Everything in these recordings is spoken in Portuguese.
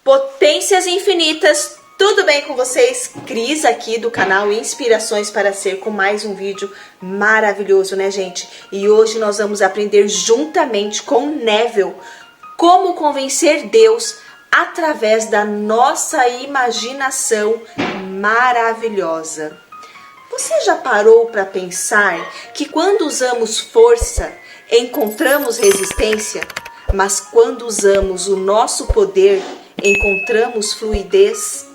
Potências infinitas, tudo bem com vocês? Cris aqui do canal Inspirações para Ser com mais um vídeo maravilhoso, né, gente? E hoje nós vamos aprender juntamente com Neville como convencer Deus através da nossa imaginação maravilhosa. Você já parou para pensar que quando usamos força, encontramos resistência, mas quando usamos o nosso poder, encontramos fluidez?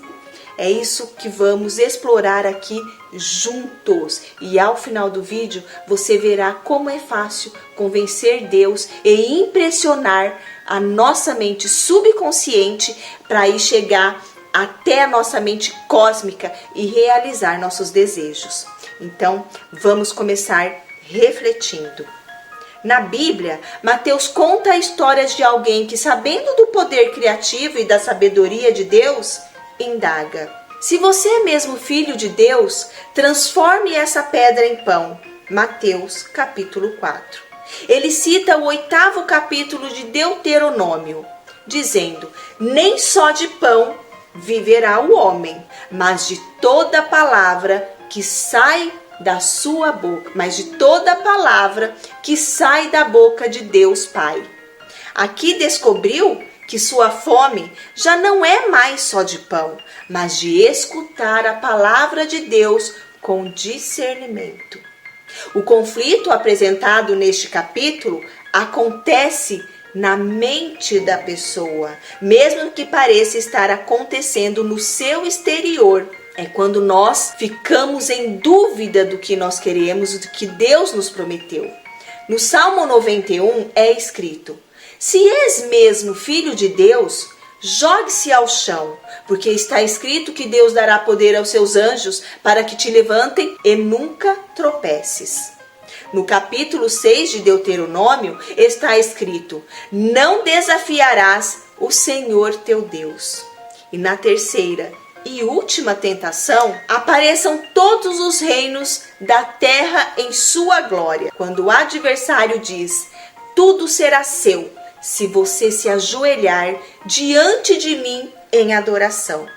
É isso que vamos explorar aqui juntos. E ao final do vídeo, você verá como é fácil convencer Deus e impressionar a nossa mente subconsciente para aí chegar até a nossa mente cósmica e realizar nossos desejos. Então, vamos começar refletindo. Na Bíblia, Mateus conta a história de alguém que, sabendo do poder criativo e da sabedoria de Deus, indaga: se você é mesmo filho de Deus, transforme essa pedra em pão. Mateus capítulo 4. Ele cita o 8º capítulo de Deuteronômio, dizendo: nem só de pão viverá o homem, mas de toda palavra que sai da sua boca, mas de toda palavra que sai da boca de Deus Pai. Aqui descobriu que sua fome já não é mais só de pão, mas de escutar a palavra de Deus com discernimento. O conflito apresentado neste capítulo acontece na mente da pessoa, mesmo que pareça estar acontecendo no seu exterior. É quando nós ficamos em dúvida do que nós queremos, do que Deus nos prometeu. No Salmo 91 é escrito: se és mesmo filho de Deus, jogue-se ao chão, porque está escrito que Deus dará poder aos seus anjos para que te levantem e nunca tropeces. No capítulo 6 de Deuteronômio está escrito: não desafiarás o Senhor teu Deus. E na terceira e última tentação, apareçam todos os reinos da terra em sua glória. Quando o adversário diz: tudo será seu, se você se ajoelhar diante de mim em adoração.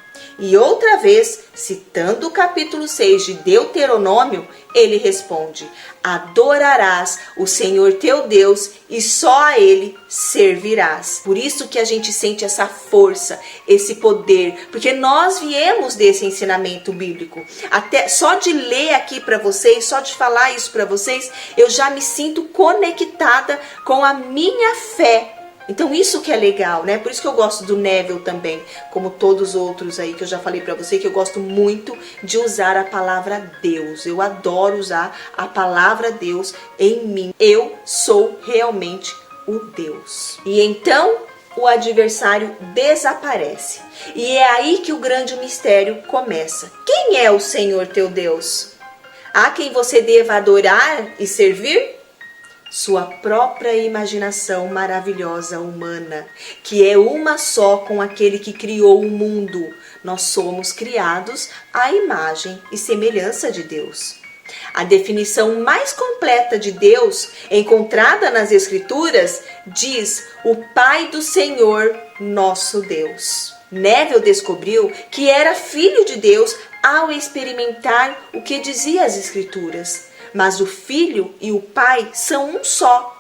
E outra vez, citando o capítulo 6 de Deuteronômio, ele responde: adorarás o Senhor teu Deus e só a Ele servirás. Por isso que a gente sente essa força, esse poder, porque nós viemos desse ensinamento bíblico. Até só de ler aqui para vocês, só de falar isso para vocês, eu já me sinto conectada com a minha fé. Então isso que é legal, né? Por isso que eu gosto do Neville também, como todos os outros aí que eu já falei pra você, que eu gosto muito de usar a palavra Deus. Eu adoro usar a palavra Deus em mim. Eu sou realmente o Deus. E então o adversário desaparece. E é aí que o grande mistério começa. Quem é o Senhor teu Deus? Há quem você deva adorar e servir? Sua própria imaginação maravilhosa humana, que é uma só com aquele que criou o mundo. Nós somos criados à imagem e semelhança de Deus. A definição mais completa de Deus, encontrada nas Escrituras, diz: o Pai do Senhor, nosso Deus. Neville descobriu que era filho de Deus ao experimentar o que dizia as Escrituras. Mas o Filho e o Pai são um só.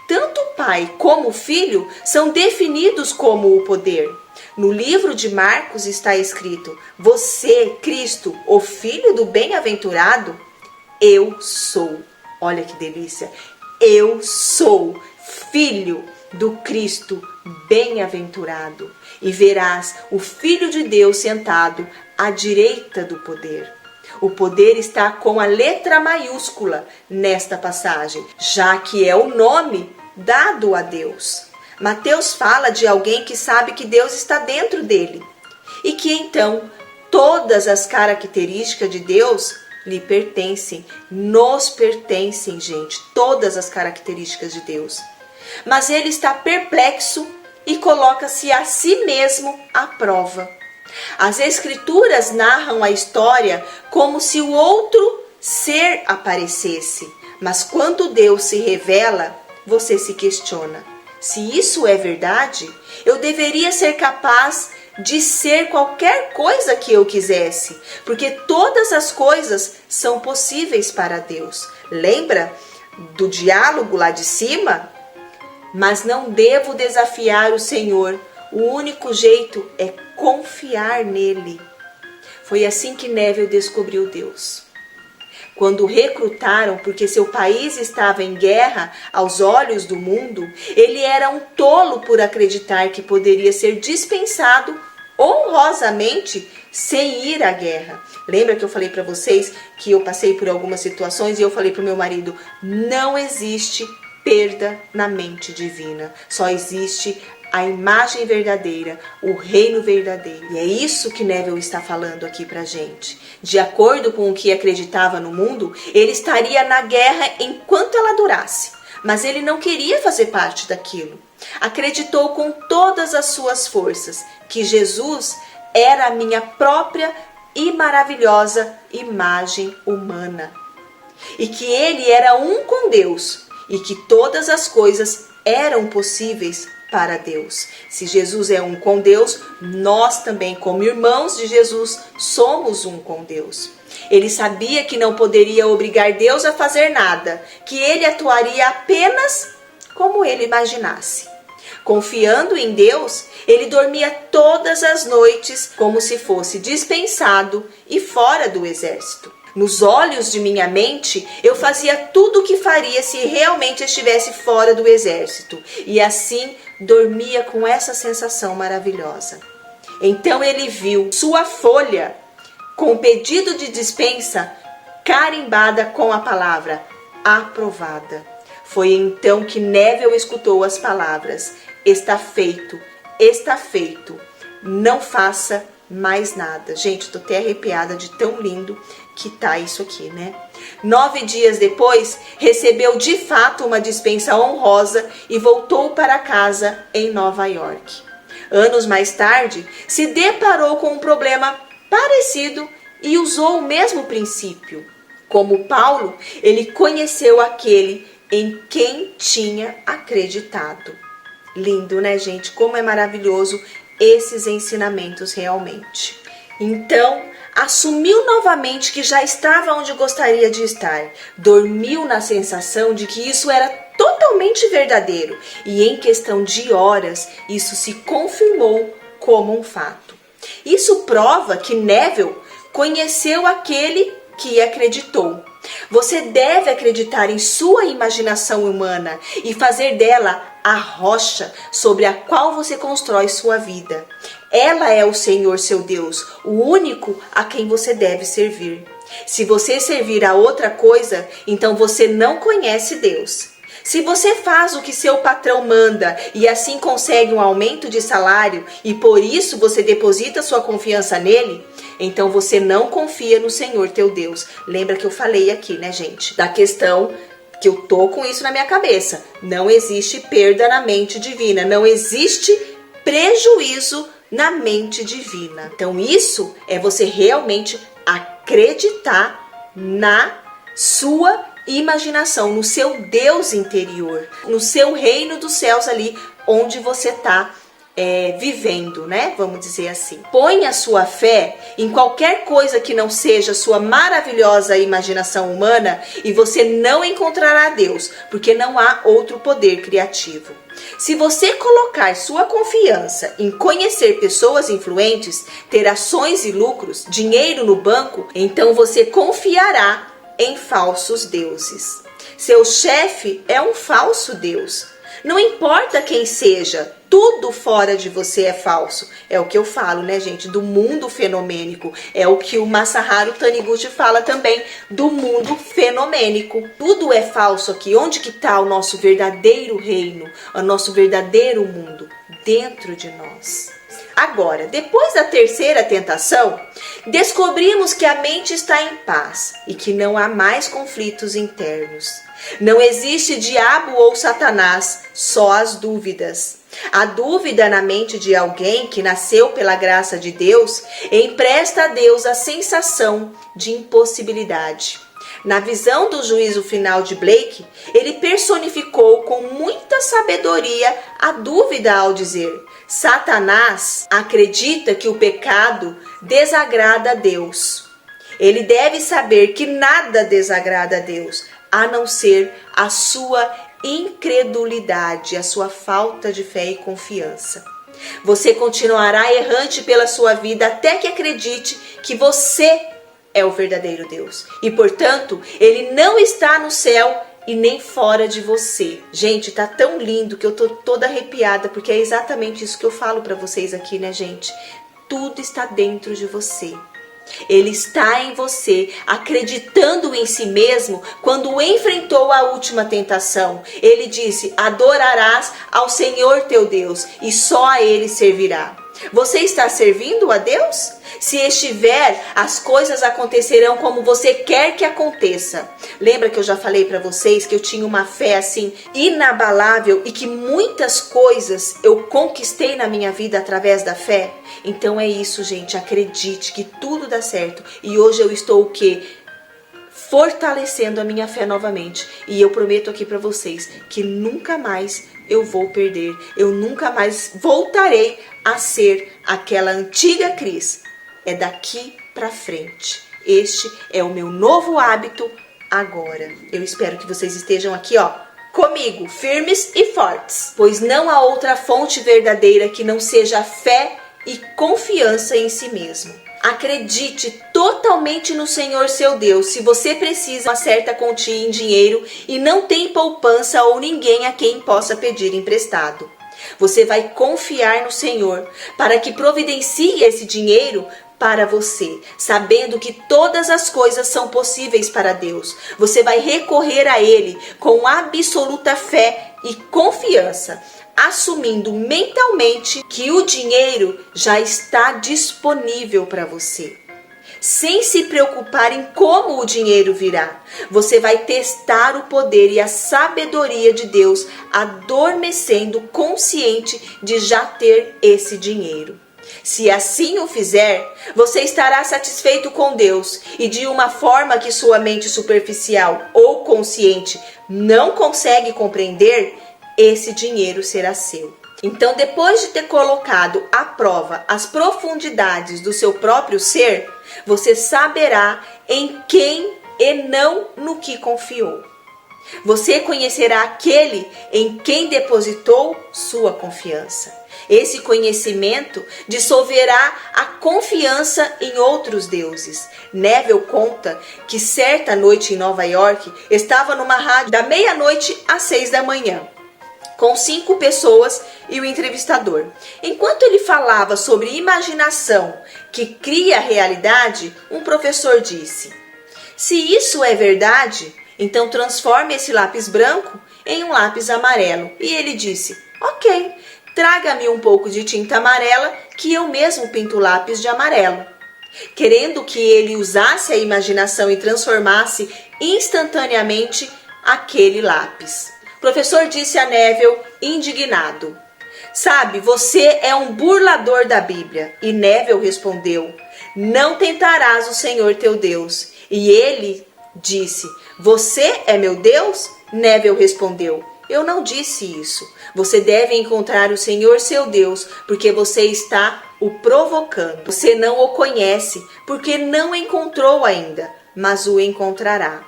Tanto o Pai como o Filho são definidos como o poder. No livro de Marcos está escrito: você, Cristo, o Filho do Bem-aventurado, eu sou. Olha que delícia! Eu sou Filho do Cristo Bem-aventurado. E verás o Filho de Deus sentado à direita do poder. O poder está com a letra maiúscula nesta passagem, já que é o nome dado a Deus. Mateus fala de alguém que sabe que Deus está dentro dele e que então todas as características de Deus lhe pertencem, nos pertencem, gente, todas as características de Deus. Mas ele está perplexo e coloca-se a si mesmo à prova. As Escrituras narram a história como se o outro ser aparecesse, mas quando Deus se revela, você se questiona: se isso é verdade, eu deveria ser capaz de ser qualquer coisa que eu quisesse, porque todas as coisas são possíveis para Deus. Lembra do diálogo lá de cima? Mas não devo desafiar o Senhor. O único jeito é confiar nele. Foi assim que Neville descobriu Deus. Quando o recrutaram porque seu país estava em guerra aos olhos do mundo, ele era um tolo por acreditar que poderia ser dispensado honrosamente sem ir à guerra. Lembra que eu falei para vocês que eu passei por algumas situações e eu falei para o meu marido, não existe perda na mente divina, só existe a imagem verdadeira, o reino verdadeiro. E é isso que Neville está falando aqui pra gente. De acordo com o que acreditava no mundo, ele estaria na guerra enquanto ela durasse. Mas ele não queria fazer parte daquilo. Acreditou com todas as suas forças que Jesus era a minha própria e maravilhosa imagem humana. E que ele era um com Deus e que todas as coisas eram possíveis para Deus. Se Jesus é um com Deus, nós também, como irmãos de Jesus, somos um com Deus. Ele sabia que não poderia obrigar Deus a fazer nada, que ele atuaria apenas como ele imaginasse. Confiando em Deus, ele dormia todas as noites como se fosse dispensado e fora do exército. Nos olhos de minha mente, eu fazia tudo o que faria se realmente estivesse fora do exército. E assim, dormia com essa sensação maravilhosa. Então ele viu sua folha com o pedido de dispensa carimbada com a palavra aprovada. Foi então que Neville escutou as palavras: está feito, não faça mais nada. Gente, tô até arrepiada de tão lindo que tá isso aqui, né? 9 dias depois, recebeu de fato uma dispensa honrosa e voltou para casa em Nova York. Anos mais tarde, se deparou com um problema parecido e usou o mesmo princípio. Como Paulo, ele conheceu aquele em quem tinha acreditado. Lindo, né, gente? Como é maravilhoso esses ensinamentos realmente. Então, assumiu novamente que já estava onde gostaria de estar. Dormiu na sensação de que isso era totalmente verdadeiro. E em questão de horas, isso se confirmou como um fato. Isso prova que Neville conheceu aquele que acreditou. Você deve acreditar em sua imaginação humana e fazer dela a rocha sobre a qual você constrói sua vida. Ela é o Senhor seu Deus, o único a quem você deve servir. Se você servir a outra coisa, então você não conhece Deus. Se você faz o que seu patrão manda e assim consegue um aumento de salário e por isso você deposita sua confiança nele, então você não confia no Senhor teu Deus. Lembra que eu falei aqui, né, gente, da questão que eu tô com isso na minha cabeça. Não existe perda na mente divina, não existe prejuízo na mente divina. Então isso é você realmente acreditar na sua imaginação, no seu Deus interior, no seu reino dos céus ali onde você está vivendo, né? Vamos dizer assim. Põe a sua fé em qualquer coisa que não seja sua maravilhosa imaginação humana e você não encontrará Deus, porque não há outro poder criativo. Se você colocar sua confiança em conhecer pessoas influentes, ter ações e lucros, dinheiro no banco, então você confiará em falsos deuses. Seu chefe é um falso deus. Não importa quem seja, tudo fora de você é falso. É o que eu falo, né, gente? Do mundo fenomênico. É o que o Masaharu Taniguchi fala também, do mundo fenomênico. Tudo é falso aqui. Onde que está o nosso verdadeiro reino? O nosso verdadeiro mundo? Dentro de nós. Agora, depois da terceira tentação, descobrimos que a mente está em paz e que não há mais conflitos internos. Não existe diabo ou Satanás, só as dúvidas. A dúvida na mente de alguém que nasceu pela graça de Deus empresta a Deus a sensação de impossibilidade. Na visão do juízo final de Blake, ele personificou com muita sabedoria a dúvida ao dizer: Satanás acredita que o pecado desagrada a Deus. Ele deve saber que nada desagrada a Deus, a não ser a sua incredulidade, a sua falta de fé e confiança. Você continuará errante pela sua vida até que acredite que você é o verdadeiro Deus. E, portanto, ele não está no céu e nem fora de você. Gente, tá tão lindo que eu tô toda arrepiada, porque é exatamente isso que eu falo para vocês aqui, né, gente? Tudo está dentro de você. Ele está em você, acreditando em si mesmo. Quando enfrentou a última tentação, ele disse: adorarás ao Senhor teu Deus e só a ele servirá. Você está servindo a Deus? Se estiver, as coisas acontecerão como você quer que aconteça. Lembra que eu já falei para vocês que eu tinha uma fé assim inabalável e que muitas coisas eu conquistei na minha vida através da fé? Então é isso, gente, acredite que tudo dá certo. E hoje eu estou o quê? Fortalecendo a minha fé novamente. E eu prometo aqui para vocês que nunca mais eu vou perder. Eu nunca mais voltarei a ser aquela antiga Cris. É daqui para frente. Este é o meu novo hábito agora. Eu espero que vocês estejam aqui, ó, comigo, firmes e fortes. Pois não há outra fonte verdadeira que não seja a fé e confiança em si mesmo. Acredite totalmente no Senhor seu Deus. Se você precisa uma certa quantia em dinheiro e não tem poupança ou ninguém a quem possa pedir emprestado, você vai confiar no Senhor para que providencie esse dinheiro para você, sabendo que todas as coisas são possíveis para Deus. Você vai recorrer a Ele com absoluta fé e confiança, assumindo mentalmente que o dinheiro já está disponível para você. Sem se preocupar em como o dinheiro virá, você vai testar o poder e a sabedoria de Deus, adormecendo consciente de já ter esse dinheiro. Se assim o fizer, você estará satisfeito com Deus e de uma forma que sua mente superficial ou consciente não consegue compreender, esse dinheiro será seu. Então, depois de ter colocado à prova as profundidades do seu próprio ser, você saberá em quem e não no que confiou. Você conhecerá aquele em quem depositou sua confiança. Esse conhecimento dissolverá a confiança em outros deuses. Neville conta que certa noite em Nova York estava numa rádio da meia-noite às 6 da manhã, com 5 pessoas e o entrevistador. Enquanto ele falava sobre imaginação que cria a realidade, um professor disse: se isso é verdade, então transforme esse lápis branco em um lápis amarelo. E ele disse: ok, traga-me um pouco de tinta amarela que eu mesmo pinto o lápis de amarelo. Querendo que ele usasse a imaginação e transformasse instantaneamente aquele lápis. O professor disse a Neville, indignado: sabe, você é um burlador da Bíblia. E Neville respondeu: não tentarás o Senhor teu Deus. E ele disse: você é meu Deus? Neville respondeu: eu não disse isso. Você deve encontrar o Senhor seu Deus, porque você está o provocando. Você não o conhece, porque não encontrou ainda, mas o encontrará.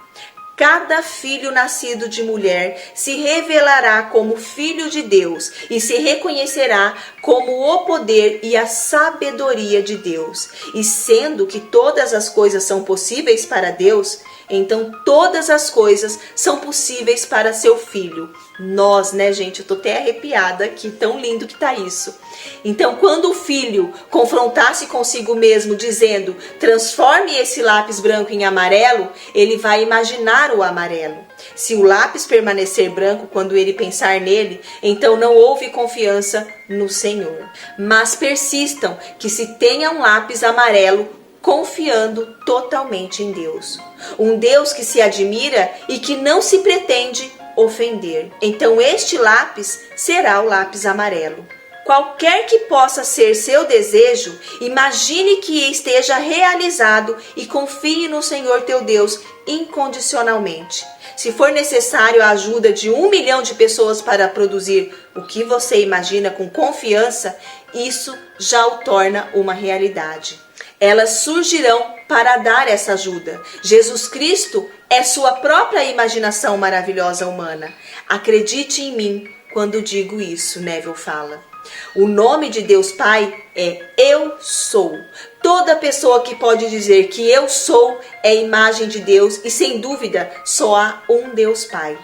Cada filho nascido de mulher se revelará como filho de Deus e se reconhecerá como o poder e a sabedoria de Deus. E sendo que todas as coisas são possíveis para Deus, então todas as coisas são possíveis para seu filho. Nós, né, gente? Eu tô até arrepiada aqui, tão lindo que tá isso. Então, quando o filho confrontasse consigo mesmo, dizendo: transforme esse lápis branco em amarelo, ele vai imaginar o amarelo. Se o lápis permanecer branco quando ele pensar nele, então não houve confiança no Senhor. Mas persistam que se tenha um lápis amarelo, confiando totalmente em Deus. Um Deus que se admira e que não se pretende ofender. Então este lápis será o lápis amarelo. Qualquer que possa ser seu desejo, imagine que esteja realizado e confie no Senhor teu Deus incondicionalmente. Se for necessário a ajuda de 1 milhão de pessoas para produzir o que você imagina com confiança, isso já o torna uma realidade. Elas surgirão para dar essa ajuda. Jesus Cristo é sua própria imaginação maravilhosa humana. Acredite em mim quando digo isso, Neville fala. O nome de Deus Pai é Eu Sou. Toda pessoa que pode dizer que eu sou é imagem de Deus e, sem dúvida, só há um Deus Pai.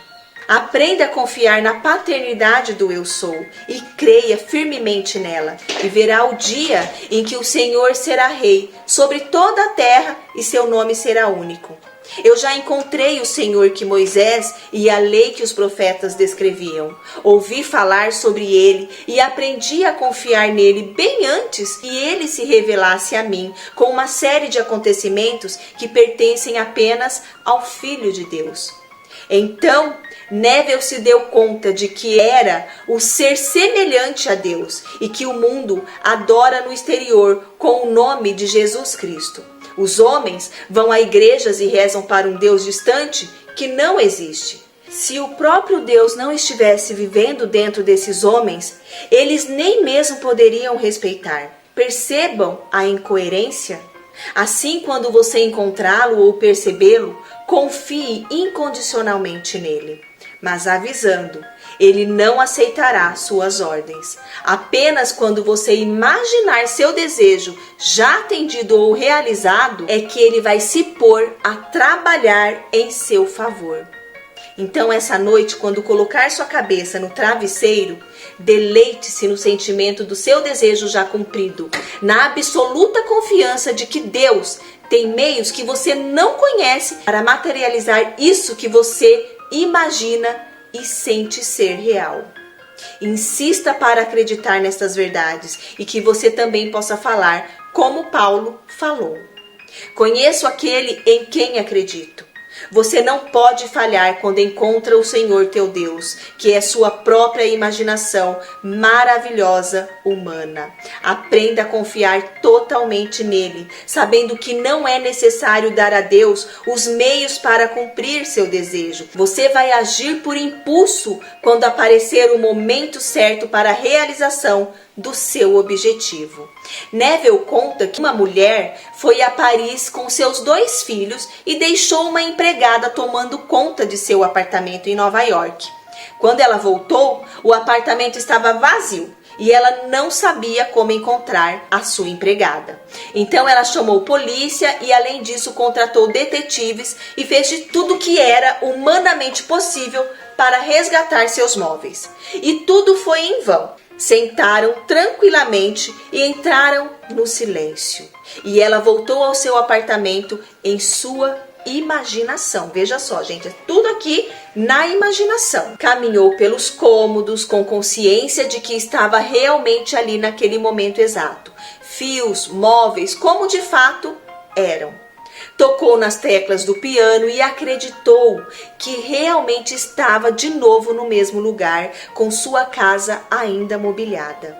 Aprenda a confiar na paternidade do Eu Sou e creia firmemente nela, e verá o dia em que o Senhor será rei sobre toda a terra e seu nome será único. Eu já encontrei o Senhor que Moisés e a lei que os profetas descreviam. Ouvi falar sobre ele e aprendi a confiar nele bem antes que ele se revelasse a mim, com uma série de acontecimentos que pertencem apenas ao Filho de Deus. Então, Neville se deu conta de que era o ser semelhante a Deus e que o mundo adora no exterior com o nome de Jesus Cristo. Os homens vão a igrejas e rezam para um Deus distante que não existe. Se o próprio Deus não estivesse vivendo dentro desses homens, eles nem mesmo poderiam respeitar. Percebam a incoerência? Assim, quando você encontrá-lo ou percebê-lo, confie incondicionalmente nele. Mas avisando, ele não aceitará suas ordens. Apenas quando você imaginar seu desejo já atendido ou realizado, é que ele vai se pôr a trabalhar em seu favor. Então, essa noite, quando colocar sua cabeça no travesseiro, deleite-se no sentimento do seu desejo já cumprido, na absoluta confiança de que Deus tem meios que você não conhece para materializar isso que você imagina e sente ser real. Insista para acreditar nestas verdades e que você também possa falar como Paulo falou. Conheço aquele em quem acredito. Você não pode falhar quando encontra o Senhor teu Deus, que é sua própria imaginação maravilhosa humana. Aprenda a confiar totalmente nele, sabendo que não é necessário dar a Deus os meios para cumprir seu desejo. Você vai agir por impulso quando aparecer o momento certo para a realização do seu objetivo. Neville conta que uma mulher foi a Paris com seus 2 filhos e deixou uma empregada tomando conta de seu apartamento em Nova York. Quando ela voltou, o apartamento estava vazio e ela não sabia como encontrar a sua empregada. Então ela chamou polícia e, além disso, contratou detetives e fez de tudo que era humanamente possível para resgatar seus móveis. E tudo foi em vão. Sentaram tranquilamente e entraram no silêncio. E ela voltou ao seu apartamento em sua imaginação. Veja só, gente, é tudo aqui na imaginação. Caminhou pelos cômodos com consciência de que estava realmente ali naquele momento exato. Fios, móveis, como de fato eram. Tocou nas teclas do piano e acreditou que realmente estava de novo no mesmo lugar, com sua casa ainda mobiliada.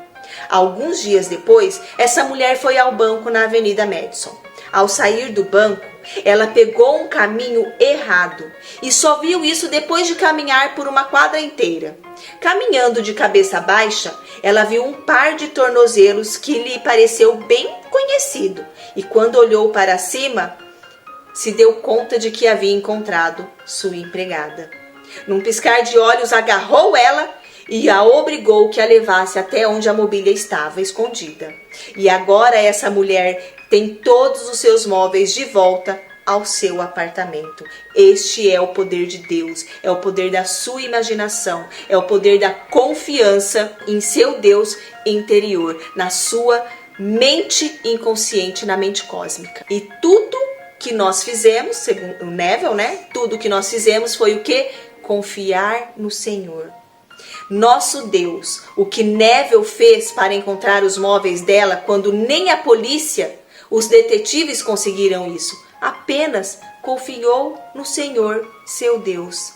Alguns dias depois, essa mulher foi ao banco na Avenida Madison. Ao sair do banco, ela pegou um caminho errado e só viu isso depois de caminhar por uma quadra inteira. Caminhando de cabeça baixa, ela viu um par de tornozelos que lhe pareceu bem conhecido e, quando olhou para cima, se deu conta de que havia encontrado sua empregada. Num piscar de olhos, agarrou ela e a obrigou que a levasse até onde a mobília estava escondida. E agora essa mulher tem todos os seus móveis de volta ao seu apartamento. Este é o poder de Deus, é o poder da sua imaginação, é o poder da confiança em seu Deus interior, na sua mente inconsciente, na mente cósmica. E tudo que nós fizemos, segundo o Neville, tudo que nós fizemos foi o quê? Confiar no Senhor. Nosso Deus, o que Neville fez para encontrar os móveis dela quando nem a polícia, os detetives conseguiram isso, apenas confiou no Senhor, seu Deus.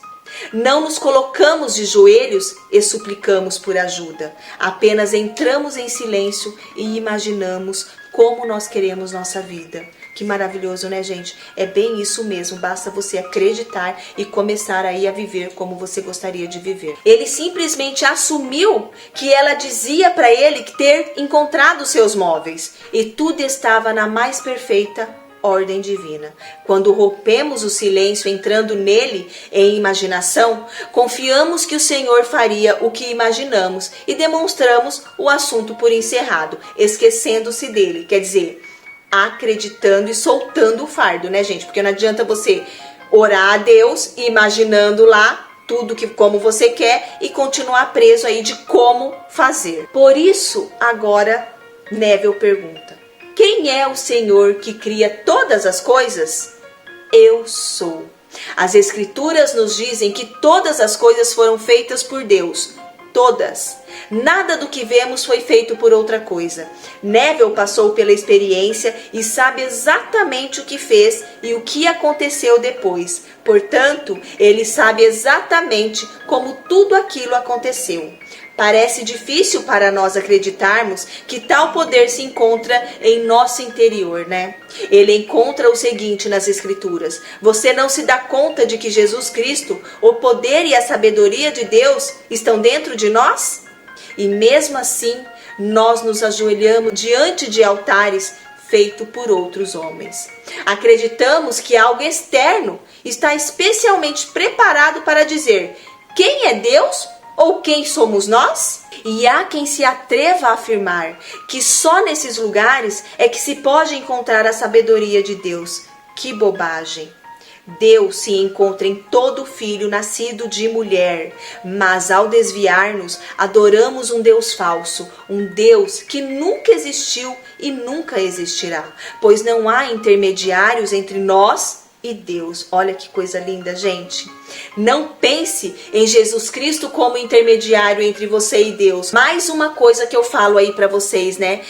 Não nos colocamos de joelhos e suplicamos por ajuda. Apenas entramos em silêncio e imaginamos como nós queremos nossa vida. Que maravilhoso, né, gente? É bem isso mesmo, basta você acreditar e começar aí a viver como você gostaria de viver. Ele simplesmente assumiu que ela dizia para ele ter encontrado seus móveis e tudo estava na mais perfeita ordem divina. Quando rompemos o silêncio entrando nele em imaginação, confiamos que o Senhor faria o que imaginamos e demonstramos o assunto por encerrado, esquecendo-se dele. Quer dizer, acreditando e soltando o fardo, né, gente? Porque não adianta você orar a Deus imaginando lá tudo que como você quer e continuar preso aí de como fazer. Por isso, agora Neville pergunta: quem é o Senhor que cria todas as coisas? Eu sou. As Escrituras nos dizem que todas as coisas foram feitas por Deus. Todas. Nada do que vemos foi feito por outra coisa. Neville passou pela experiência e sabe exatamente o que fez e o que aconteceu depois. Portanto, ele sabe exatamente como tudo aquilo aconteceu. Parece difícil para nós acreditarmos que tal poder se encontra em nosso interior, né? Ele encontra o seguinte nas Escrituras: você não se dá conta de que Jesus Cristo, o poder e a sabedoria de Deus estão dentro de nós? E mesmo assim, nós nos ajoelhamos diante de altares feitos por outros homens. Acreditamos que algo externo está especialmente preparado para dizer quem é Deus ou quem somos nós? E há quem se atreva a afirmar que só nesses lugares é que se pode encontrar a sabedoria de Deus. Que bobagem! Deus se encontra em todo filho nascido de mulher, mas ao desviar-nos, adoramos um Deus falso, um Deus que nunca existiu e nunca existirá, pois não há intermediários entre nós e Deus. Olha que coisa linda, gente. Não pense em Jesus Cristo como intermediário entre você e Deus. Mais uma coisa que eu falo aí para vocês, né?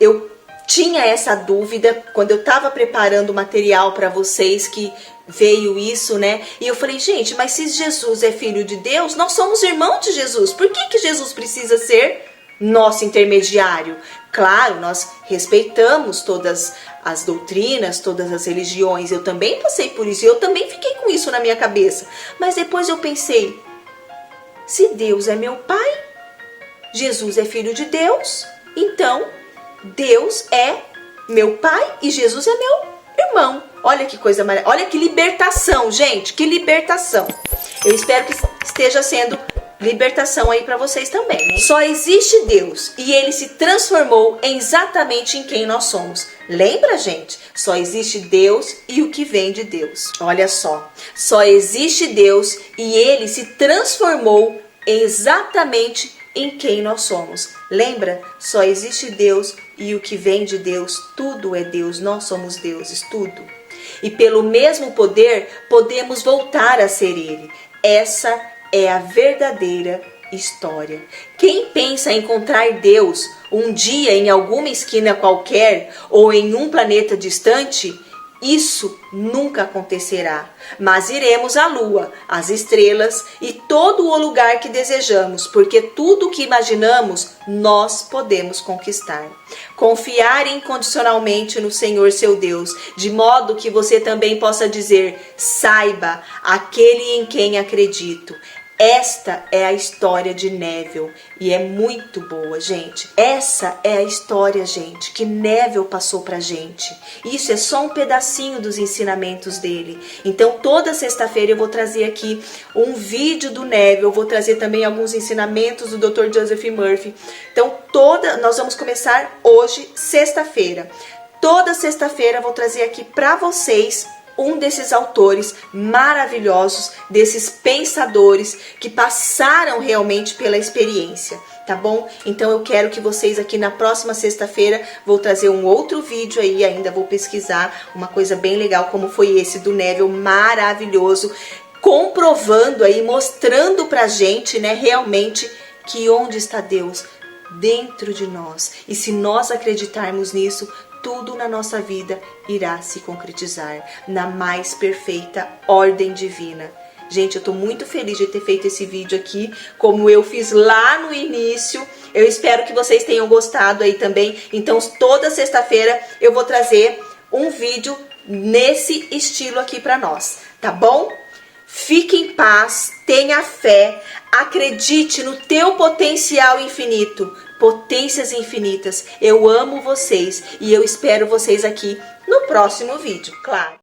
Eu tinha essa dúvida quando eu estava preparando o material para vocês, que veio isso, né? E eu falei, gente, mas se Jesus é filho de Deus, nós somos irmãos de Jesus. Por que Jesus precisa ser nosso intermediário? Claro, nós respeitamos todas as doutrinas, todas as religiões. Eu também passei por isso e eu também fiquei com isso na minha cabeça. Mas depois eu pensei, se Deus é meu pai, Jesus é filho de Deus, então Deus é meu pai e Jesus é meu irmão. Olha que coisa maravilhosa. Olha que libertação, gente. Que libertação. Eu espero que esteja sendo libertação aí para vocês também, né? Só existe Deus e ele se transformou exatamente em quem nós somos. Lembra, gente? Só existe Deus e o que vem de Deus. Olha só. Só existe Deus e ele se transformou exatamente em quem nós somos. Lembra? Só existe Deus e o que vem de Deus. Tudo é Deus. Nós somos deuses, tudo. E pelo mesmo poder podemos voltar a ser ele. Essa é a verdadeira história. Quem pensa em encontrar Deus um dia em alguma esquina qualquer ou em um planeta distante, isso nunca acontecerá. Mas iremos à lua, às estrelas e todo o lugar que desejamos, porque tudo o que imaginamos nós podemos conquistar. Confiar incondicionalmente no Senhor seu Deus, de modo que você também possa dizer: saiba, aquele em quem acredito. Esta é a história de Neville e é muito boa, gente. Essa é a história, gente, que Neville passou pra gente. Isso é só um pedacinho dos ensinamentos dele. Então, toda sexta-feira eu vou trazer aqui um vídeo do Neville, eu vou trazer também alguns ensinamentos do Dr. Joseph Murphy. Então, nós vamos começar hoje, sexta-feira. Toda sexta-feira eu vou trazer aqui pra vocês um desses autores maravilhosos, desses pensadores que passaram realmente pela experiência, tá bom? Então eu quero que vocês aqui na próxima sexta-feira, vou trazer um outro vídeo aí, ainda vou pesquisar uma coisa bem legal como foi esse do Neville, maravilhoso, comprovando aí, mostrando pra gente, né, realmente que onde está Deus? Dentro de nós. E se nós acreditarmos nisso, tudo na nossa vida irá se concretizar na mais perfeita ordem divina. Gente, eu tô muito feliz de ter feito esse vídeo aqui, como eu fiz lá no início. Eu espero que vocês tenham gostado aí também. Então, toda sexta-feira eu vou trazer um vídeo nesse estilo aqui pra nós, tá bom? Fique em paz, tenha fé, acredite no teu potencial infinito, potências infinitas. Eu amo vocês e eu espero vocês aqui no próximo vídeo, claro.